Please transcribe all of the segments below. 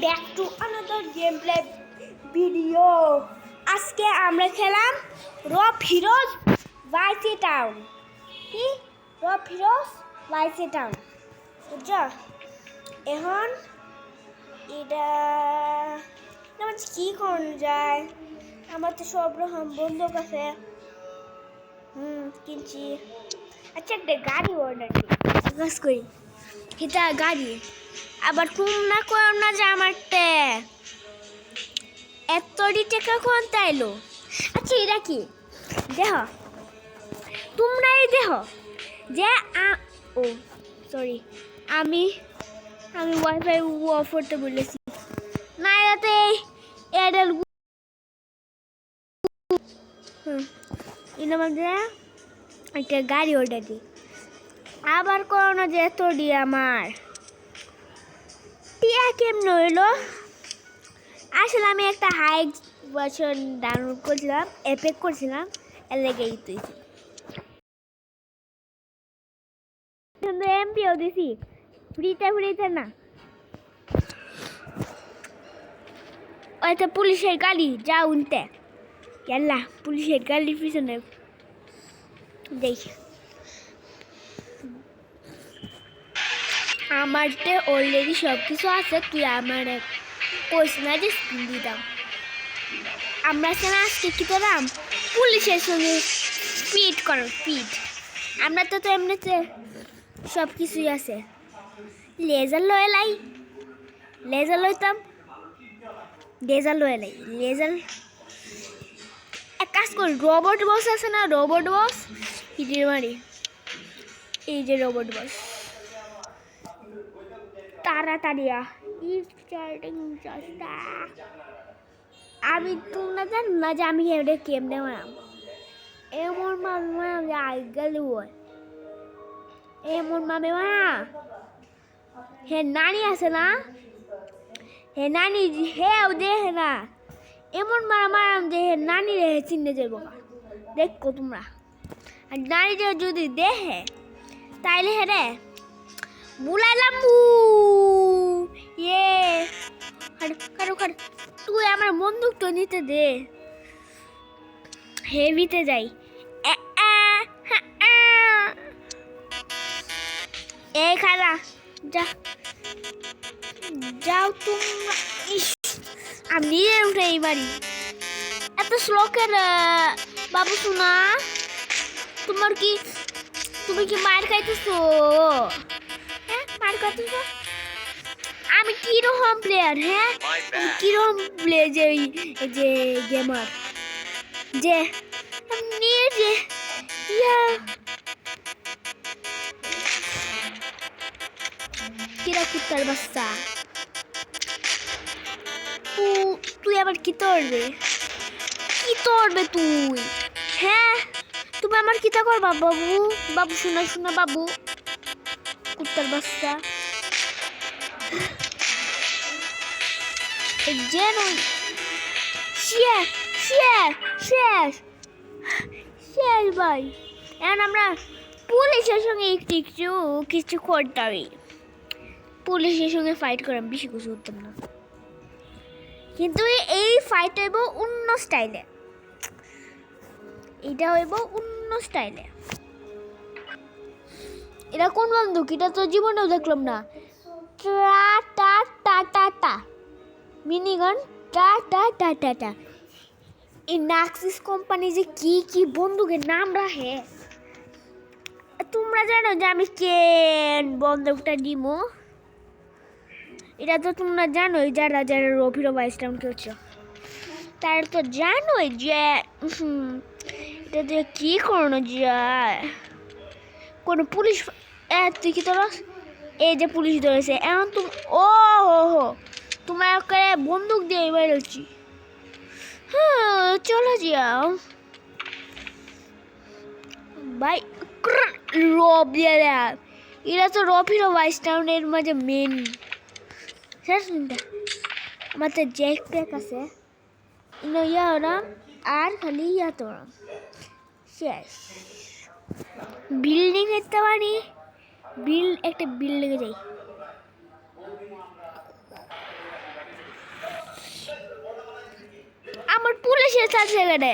back to another gameplay video. আজকে আমরা খেলাম রব হিরোজ ভাইসি টাউন। কি রব হিরোজ ভাইসি টাউন বুঝছো? এখন এটা কি কোন যায়, আমার তো সব রকম বন্দুক আছে। কিনছি। আচ্ছা একটা গাড়ি অর্ডার করি, এটা গাড়ি। আবার তোমরা কর না যে আমার এতটি টাকা কোন তাইলো। আচ্ছা এটা কি দেহ, তোমরাই দেহ যে ও সরি আমি ওয়াইফাই অফ করতে বলেছি না। এতে এয়ারটেল এর মধ্যে একটা গাড়ি অর্ডার দিই। আবার করোনা যে এতটি আমার টিয়া কেমন হইলো। আসলে আমি একটা হাই ভার্সন ডাউনলোড করছিলাম, এপেক করছিলাম, এর লেগেই তুইছি। কিন্তু এমপিও দিছি, ফ্রিতে না। ওইটা পুলিশের গাড়ি যা উনতে গেলা, পুলিশের গাড়ির পিছনে দেখি। আমারতে অলরেডি সব কিছু আছে, তুই আমার কইস না যে স্কিন দিতাম। আমরা সেনা আজকে কি করলাম, পুলিশের সঙ্গে স্পিড করো স্পিড। আমরা তো এমনিতে সব কিছুই আছে। লেজার লইতাম, লেজার এক কাজ করি, রোবট বস আছে না, রোবট বস ইটির মারি। এই যে রোবট বস তাড়াতাড়িয়া আমি তোমরা জান না যে আমি এটা কেমনে মারাম। এমন মামি মারাম যে আইগাল এমন মামি মারা। হে নানি আছে না, হে নানি হেও দেখে না, এমন মারাম যে হে নানি রে চিনে যাবো। দেখো তোমরা, আর নানি যদি দেখে তাইলে হে রে বুলাইলাম। ইয়ে কারো তুই আমার বন্দুকটা নিতে দে, হেভিতে যাই। এই খালা যাও তোমরা। আমি নিজে উঠে এই বাড়ি এত শ্লোকের বাবু শোনা। তুমি কি মার খাইতেছো? হ্যাঁ মার খাইতেছো? আমি কিরকম প্লেয়ার, হ্যাঁ কিরকম প্লেয়ার যে গেমার যে নিয়ে যে কিরা কুত্তার বাচ্চা। তুই আবার কি করবে তুই? হ্যাঁ তুমি আমার কিতা করবা বাবু শোনা বাবু কুত্তার বাচ্চা। শেষ ভাই। এখন আমরা পুলিশের সঙ্গে একটু কিছু করতাম, পুলিশের সঙ্গে ফাইট করাম, বেশি কিছু করতাম না। কিন্তু এই ফাইট হইব অন্য স্টাইলে, এটা হইব অন্য স্টাইলে। এটা কোন বন্দুক? এটা তো জীবনেও দেখলাম না। টা মিনিগান টা। এই নাক্সিস কোম্পানি যে কি বন্দুকের নাম রাখে। তোমরা জানো যে আমি কেন বন্দুকটা নিবো? এটা তো তোমরা জানোই, যারা রফিরো ভাইস টাউন করছো তারা তো জানোই যে এটা দিয়ে কি করানো যায়। কোনো পুলিশ তুই কি তোর এই যে পুলিশ ধরেছে, এখন তুমি তোমার বন্দুক দিয়ে বেরোচ্ছি। হ্যাঁ চলে যাও ভাই। রব দিয়ে এরা তো রফিরো ভাইস টাউনের মাঝে মেন। আমার তো জ্যাক প্যাক আছে, ওরা আর খালি তোরা শেষ। বিল্ডিং দেখতে পারি, একটা বিল্ডিংয়ে যাই। পুলিশের সাথে গেলে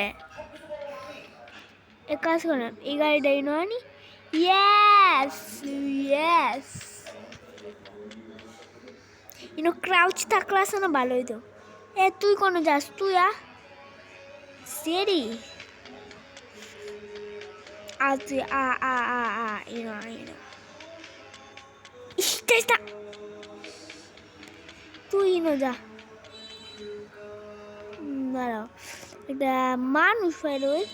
এক কাজ করেন এই গাড়িটাই নয় নি ইয়েস ইয়েস ইনো ক্রাউচ থাকলে আছে না ভালোই তো এ তুই কোনো যাস তুই সেরি আজ ইনো ইস্টেটা তুই ইনো যা দাঁড়াও একটা মানুষ বেরোয়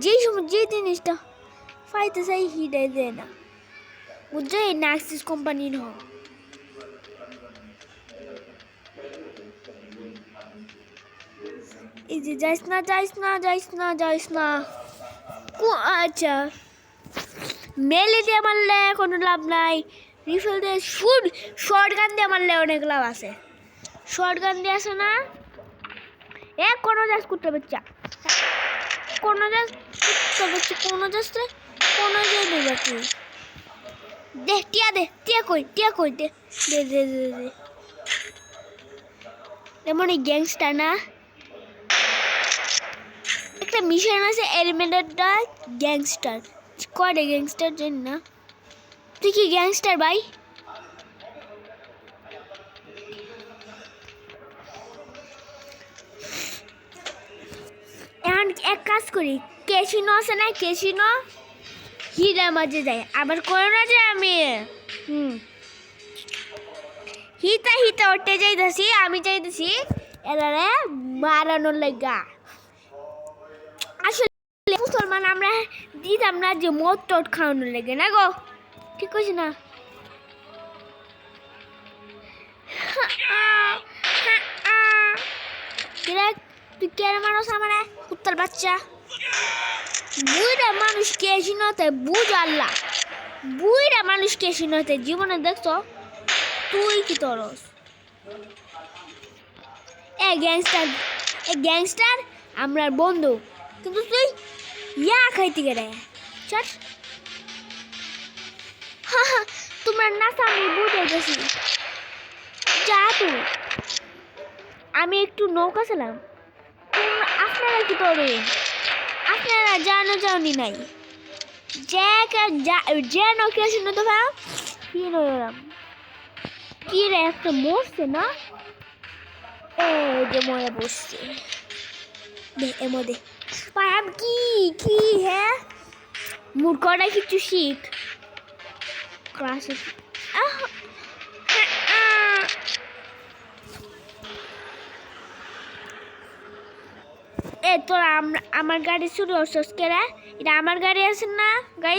যেই সময় যে জিনিসটা ফাইতে চাই হিটাই দেয় না বুঝছো এই নাক্সিস কোম্পানির এই যে যাইস না আচ্ছা মেলে দিয়ে মারলে কোনো লাভ নাই রিফেল দিয়ে শর্ট গান দিয়ে মারলে অনেক লাভ আছে শর্ট গান দিয়ে আসে না কোনো যাস করতে বাচ্চা কোনো যাস কোনো যাচ্ছে কোনো যাই দেবে তুই দে টিয়া কই দে এমন এই গ্যাংস্টার না একটা মিশন আছে এলিমেন্টারটা গ্যাংস্টার স্কোয়াডে গ্যাংস্টার জানি না তুই কি গ্যাংস্টার ভাই এখন এক কাজ করি ক্যাসিনো আছে না ক্যাসিনো হিরা মাঝে যায় আবার করে না যে আমি হিতা ওটে যাইতেছি আমি চাইতেছি এলারে মারানোর লাগা আসলে মুসলমান আমরা দিতাম না যে মদ টট খাওয়ানোর লাগে না গো ঠিক আছে না তুই কেন মানুষ আমার কুত্তার বাচ্চা বুড়া মানুষ ক্যাসিনোতে বুঝ আল্লাহ বুড়া মানুষ ক্যাসিনোতে জীবনে দেখছো তুই কি তরস এ গ্যাংস্টার আমরার বন্ধু কিন্তু তুই খাইতে গেলে চট তোমার নাচা আমি বুঝে গেছি যা তুই আমি একটু নৌকা ছিলাম আপনারা কি করবেন আপনারা যাওনি নাই যে নৌকা ছিল তো ভাই কি নইলাম কি রে একটা মরছে না এই যে মরে বসছে দে এমদে পাম কি হ্যাঁ মূর্খটা কিছু শিখ ক্লাসে তোরা আমার গাড়ি শুরু হচ্ছিস কেরা এটা আমার গাড়ি আছে না গাড়ি